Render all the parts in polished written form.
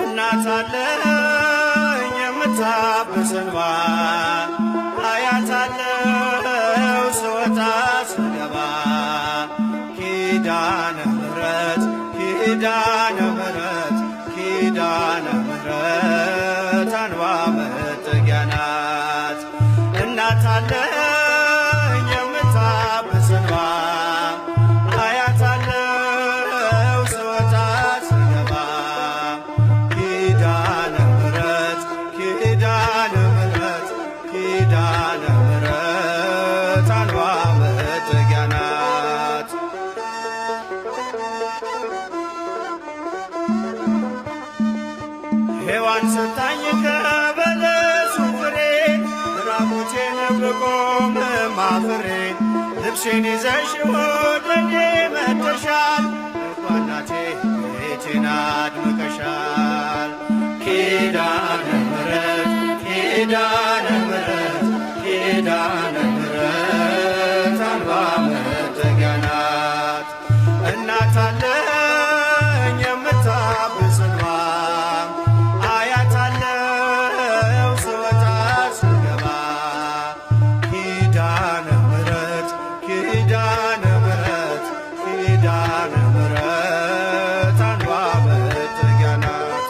እናት አለኝ የምታብስ እንባ አያታለው ስወጣ ስገባ ኪዳነ ምሕረት ኪዳነ ምሕረት ኪዳነ ምሕረት አንባ መጠጊያ ናት። እናት አለኝ የምታብስ እንባ አያታለው ስወጣ ስገባ ኪዳነ ምሕረት ኪዳነ ምሕረት ኪዳነ ምሕረት አንባ መጠጊያ ናት። ሔዋን ሰጣኝ ከበለሱ ፍሬ ራቁቴን ብቆምም አፍሬ ልብሴን ይዘሽ ወደኔ መጥተሻል እናቴ ቤቴን አድምቀሻል። ኪዳነ ምሕረት ኪዳነ ምሕረት ኪዳነ ምሕረት አንባ መጠጊያ ናት። እናት አለኝ የምታብስ እንባ አያታለው ስወጣ ስገባ ኪዳነ ምሕረት ኪዳነ ምሕረት ኪዳነ ምሕረት አንባ መጠጊያ ናት።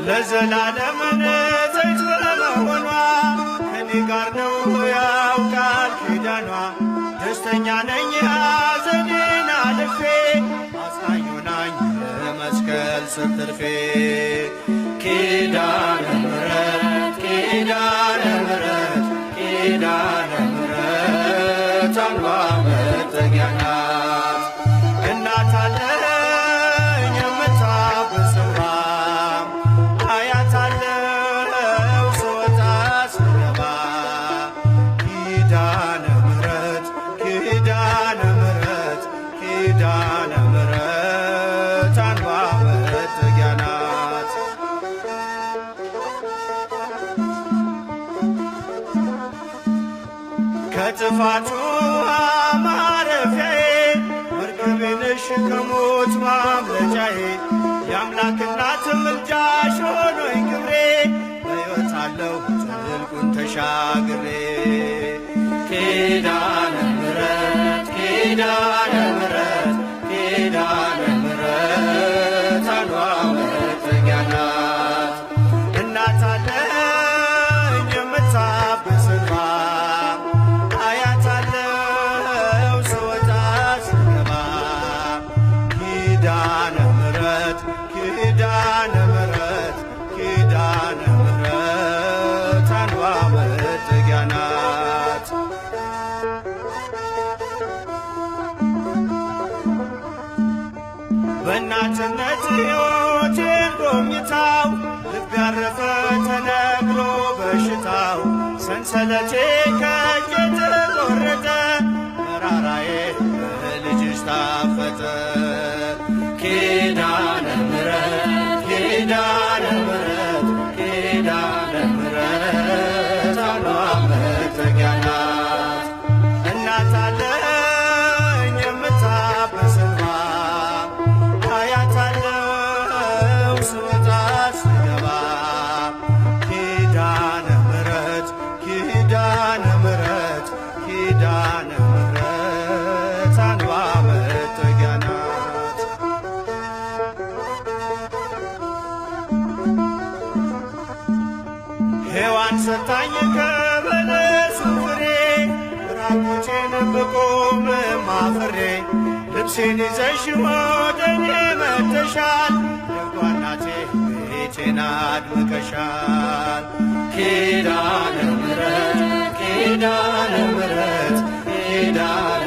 ለዘላለም ዘይት በመሆኗ ከኔ ጋር ነው ያውቃል ኪዳኗ። ደስተኛ ነኝ ሐዘኔን አልፌ አጽናኝ ሆናኝ መስቀል ስር ትርፌ ኪዳነ ምሕረት ኪዳነ ምሕረት ኪዳነ ምሕረት አንባ መጠጊያ ናት። እናት አለኝ የምታብስ እንባ አያታለው ስወጣ ስገባ ኪዳነ ምሕረት ኪዳነ ምሕረት ኪዳነ ምሕረት አንባ መጠጊያ ናት። ከጥፋቱ ማረፊያዬ መርከቤ ነሽ ከሞት ማምለጫዬ የአምላክ እናት ምልጃሽ ሆኖኝ ክብሬ በሕይወት አለሁ ጥልቁን ተሻግሬ ኪዳነ ምሕረት ኪዳነ ምሕረት ኪዳነ ምሕረት አንባ መጠጊያ ናት። እናት አለኝ የምታብስ እንባ አያታለው ስወጣ ስገባ ኪዳነ ምሕረት ኪዳነ ምሕረት ኪዳነ ምሕረት አንባ መጠጊያ ናት። በእናትነት ሕይወቴን ጎብኝታው ልብ ያረፈ ተነግሮ በሽታው ሰንሰለቴ ከእጄ ተቆረጠ መራራዬ በልጅሽ ታፈጠ ኪዳነ ምሕረት ኪዳነ ምሕረት ኪዳነ ምሕረት አንባ መጠጊያ ናት። እናት አለኝ የምታብስ እንባ አያታለው ስወጣ ስገባ ኪዳነ ምሕረት ኪዳነ ምሕረት ኪዳነ ምሕረት አንባ መጠጊያ ናት። ሔዋን ሰጣኝ ከበለሱ ፍሬ ራቁቴን ብቆምም አፍሬ ልብሴን ይዘሽ ወደኔ መጥተሻል ደጓ እናቴ ቤቴን አድምቀሻል። ኪዳነ ምሕረት ኪዳነ ምሕረት ኪዳነ